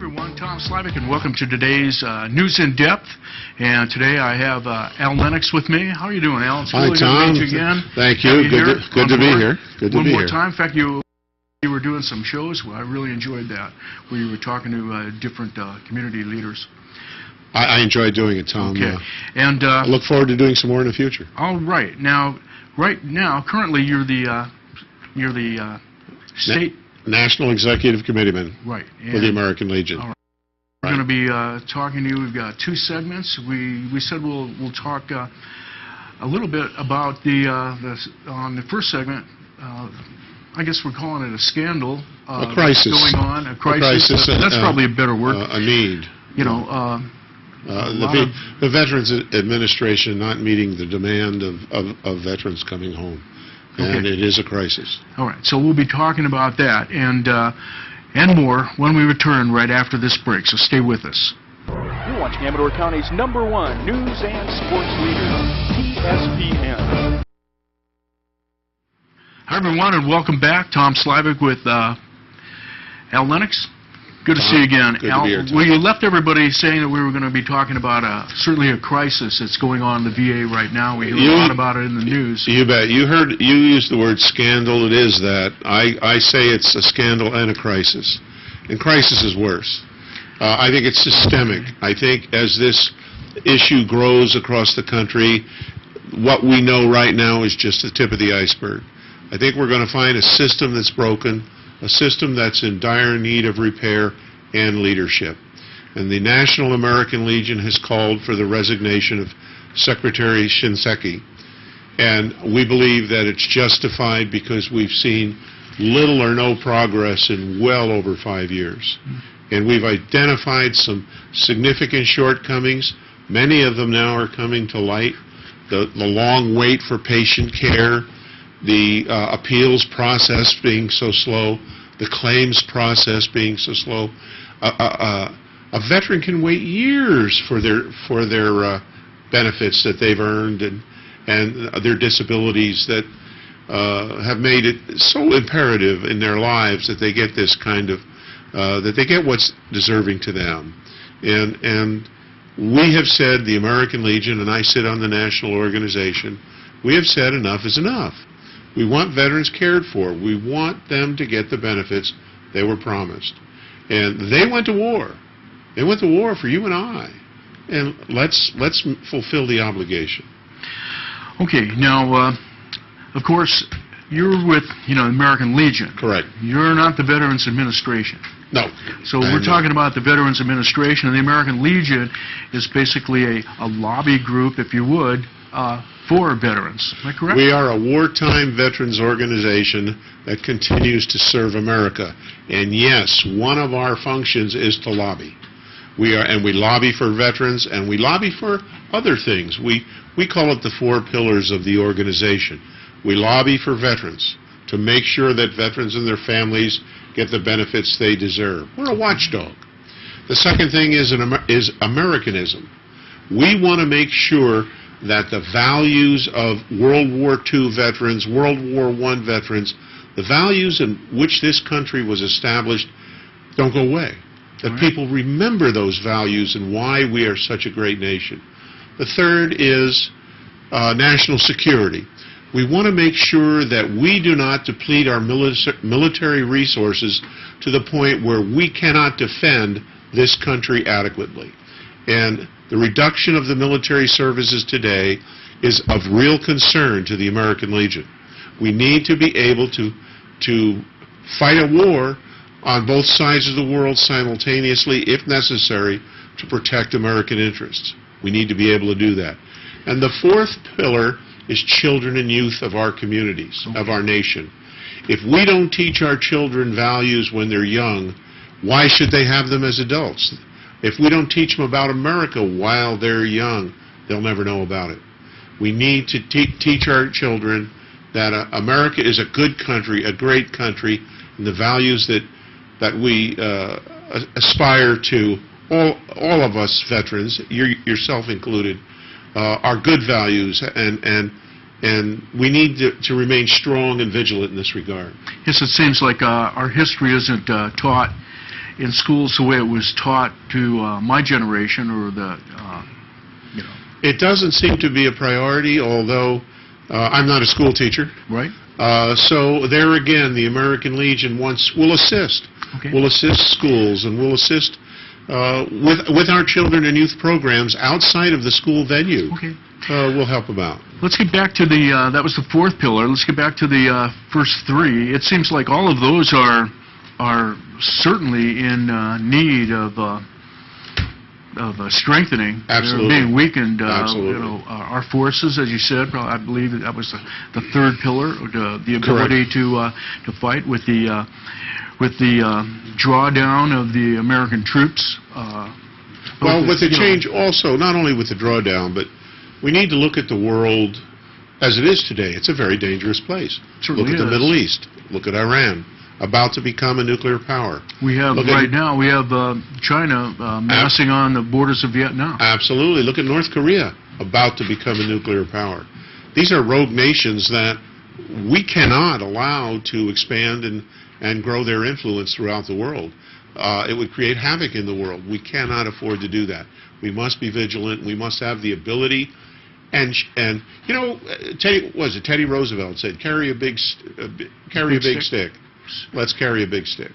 Everyone, Tom Slivick, and welcome to today's News in Depth. And today I have Lennox with me. How are you doing, Al? It's Hi, really Tom. good to meet you again. Thank you. Good to be here. Good to One be more here. time. In fact, you were doing some shows. Well, I really enjoyed that, where you were talking to different community leaders. I enjoyed doing it, Tom. Okay. And I look forward to doing some more in the future. All right. Now, currently, you're the state National Executive Committeeman for the American Legion. All right. We're going to be talking to you. We've got two segments. We said we'll talk a little bit about on the first segment. I guess we're calling it a scandal. A crisis. That's going on. A crisis. That's probably a better word. A need. You know. The Veterans Administration not meeting the demand of veterans coming home. And it is a crisis. All right, so we'll be talking about that and more when we return right after this break, so stay with us. You're watching Amador County's #1 news and sports leader, ESPN. Hi, everyone, and welcome back. Tom Slivick with Al Lennox. Good to see you again. Good Al, to be here, Tom. well, you left everybody saying that we were going to be talking about certainly a crisis that's going on in the VA right now. We hear a lot about it in the news. You bet. You used the word scandal. It is that. I say it's a scandal and a crisis. And crisis is worse. I think it's systemic. I think as this issue grows across the country, what we know right now is just the tip of the iceberg. I think we're going to find a system that's broken, a system that's in dire need of repair and leadership. And the National American Legion has called for the resignation of Secretary Shinseki. And we believe that it's justified because we've seen little or no progress in well over 5 years. And we've identified some significant shortcomings. Many of them now are coming to light. The long wait for patient care, the appeals process being so slow, the claims process being so slow. A veteran can wait years for their benefits that they've earned and their disabilities that have made it so imperative in their lives that they get this kind of that they get what's deserving to them. And we have said, the American Legion, and I sit on the national organization, we have said enough is enough. We want veterans cared for. We want them to get the benefits they were promised. And they went to war. They went to war for you and I. And let's fulfill the obligation. Okay, now, of course, you're with, the American Legion. Correct. You're not the Veterans Administration. No. So we're talking about the Veterans Administration, and the American Legion is basically a lobby group, if you would, for veterans. Am I correct? We are a wartime veterans organization that continues to serve America. And yes, one of our functions is to lobby. We lobby for veterans, and we lobby for other things. We call it the 4 pillars of the organization. We lobby for veterans to make sure that veterans and their families get the benefits they deserve. We're a watchdog. The second thing is Americanism. We want to make sure that the values of World War II veterans, World War I veterans, the values in which this country was established don't go away. That people remember those values and why we are such a great nation. The third is national security. We want to make sure that we do not deplete our military resources to the point where we cannot defend this country adequately. And the reduction of the military services today is of real concern to the American Legion. We need to be able to fight a war on both sides of the world simultaneously, if necessary, to protect American interests. We need to be able to do that. And the fourth pillar is children and youth of our communities, of our nation. If we don't teach our children values when they're young, why should they have them as adults? If we don't teach them about America while they're young, they'll never know about it. We need to teach our children that America is a good country, a great country, and the values that we aspire to, all of us veterans, yourself included, are good values, and we need to remain strong and vigilant in this regard. Yes, it seems like our history isn't taught in schools the way it was taught to my generation, or you know. It doesn't seem to be a priority, although I'm not a school teacher. Right. So there again, the American Legion will assist. Okay. Will assist schools, and will assist with our children and youth programs outside of the school venue. Okay. We'll help them out. Let's get back to that was the fourth pillar. Let's get back to the first three. It seems like all of those are certainly in need of strengthening. Absolutely. They're being weakened. Absolutely. You know, our forces, as you said, I believe that was the third pillar, the ability to fight with the drawdown of the American troops. Well, with the change also, not only with the drawdown, but we need to look at the world as it is today. It's a very dangerous place. Certainly look at the is. Middle East. Look at Iran, about to become a nuclear power. We have now we have China massing on the borders of Vietnam. Absolutely. Look at North Korea, about to become a nuclear power. These are rogue nations that we cannot allow to expand and grow their influence throughout the world. It would create havoc in the world. We cannot afford to do that. We must be vigilant. We must have the ability. And you know, Teddy Roosevelt said, carry a big stick. Let's carry a big stick.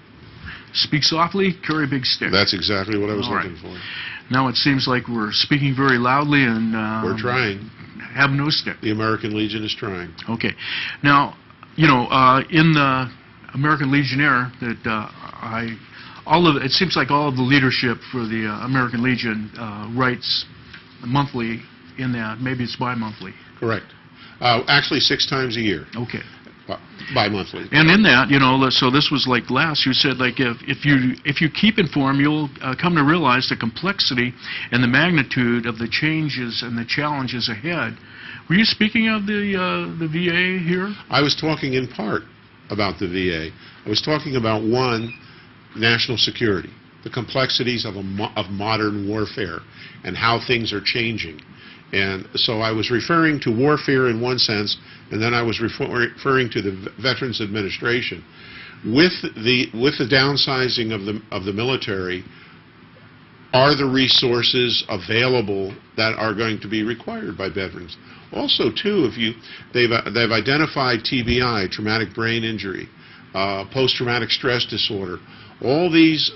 Speak softly, carry a big stick. That's exactly what I was looking for. Now it seems like we're speaking very loudly and we're trying. Have no stick. The American Legion is trying. Okay. Now, you know, in the American Legionnaire, that it seems like all of the leadership for the American Legion writes monthly in that. Maybe it's bi-monthly. Correct. Actually, 6 times a year. Okay. Bi-monthly. And in that, you know, so this was like last, you said, like, if you keep informed, you'll come to realize the complexity and the magnitude of the changes and the challenges ahead. Were you speaking of the VA here? I was talking in part about the VA. I was talking about, one, national security, the complexities of modern warfare and how things are changing. And so I was referring to warfare in one sense, and then I was referring to the Veterans Administration. With the downsizing of the military, are the resources available that are going to be required by veterans? Also, too, they've identified TBI, traumatic brain injury, post-traumatic stress disorder, all these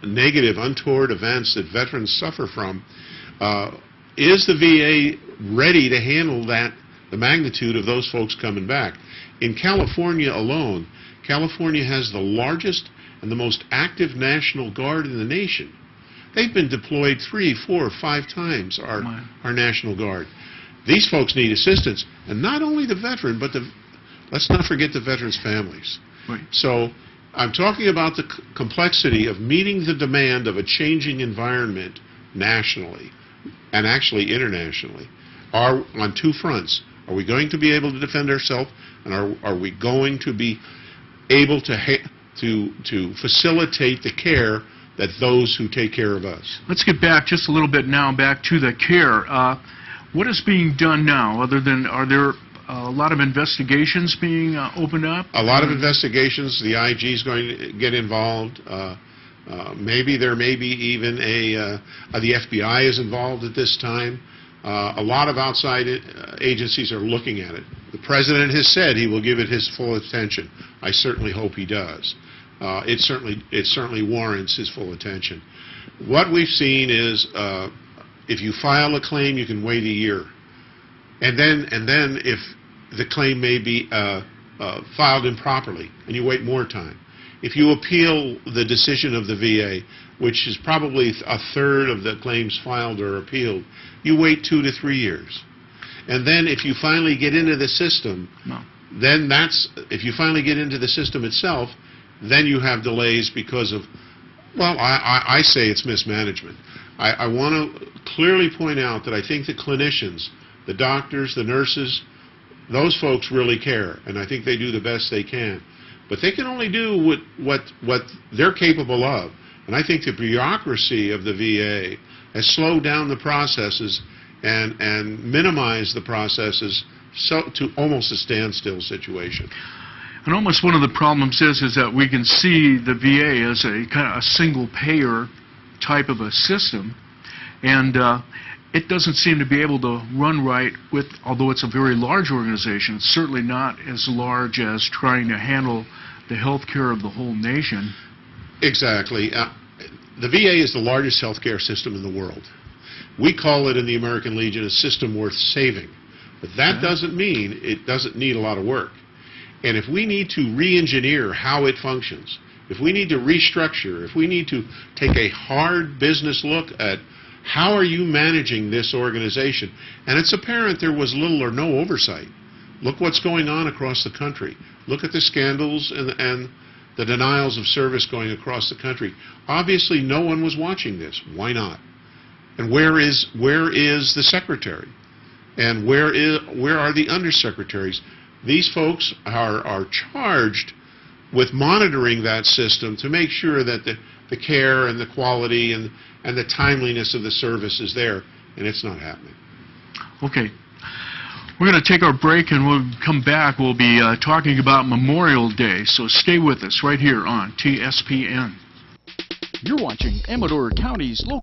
negative, untoward events that veterans suffer from. Is the VA ready to handle the magnitude of those folks coming back? In California alone, California has the largest and the most active National Guard in the nation. They've been deployed 3, 4, 5 times, our National Guard. These folks need assistance, and not only the veteran, but let's not forget the veterans' families. Right. So I'm talking about the complexity of meeting the demand of a changing environment nationally and actually internationally, on 2 fronts. Are we going to be able to defend ourselves, and are we going to be able to facilitate the care that those who take care of us? Let's get back just a little bit now, back to the care. What is being done now, other than, are there a lot of investigations being opened up? A lot of investigations. The IG is going to get involved. Maybe there may be even the FBI is involved at this time. A lot of outside agencies are looking at it. The President has said he will give it his full attention. I certainly hope he does. It certainly warrants his full attention. What we've seen is if you file a claim, you can wait a year. And then if the claim may be filed improperly, and you wait more time. If you appeal the decision of the VA, which is probably a third of the claims filed or appealed, you wait 2 to 3 years. And then if you finally get into the system, if you finally get into the system itself, then you have delays because of, well, I say it's mismanagement. I want to clearly point out that I think the clinicians, the doctors, the nurses, those folks really care, and I think they do the best they can. But they can only do what they're capable of. And I think the bureaucracy of the VA has slowed down the processes and minimized the processes to almost a standstill situation. And almost one of the problems is that we can see the VA as a kind of a single payer type of a system, and it doesn't seem to be able to run right with, although it's a very large organization, it's certainly not as large as trying to handle the health care of the whole nation. Exactly. The VA is the largest healthcare system in the world. We call it in the American Legion a system worth saving. But that doesn't mean it doesn't need a lot of work. And if we need to re-engineer how it functions, if we need to restructure, if we need to take a hard business look at how are you managing this organization, and it's apparent there was little or no oversight. Look what's going on across the country. Look at the scandals and the denials of service going across the country. Obviously, no one was watching this. Why not? And where is the secretary? And where are the undersecretaries? These folks are charged with monitoring that system to make sure that the care and the quality and the timeliness of the service is there, and it's not happening. Okay. We're going to take our break, and we'll come back. We'll be talking about Memorial Day, so stay with us right here on TSPN. You're watching Amador County's local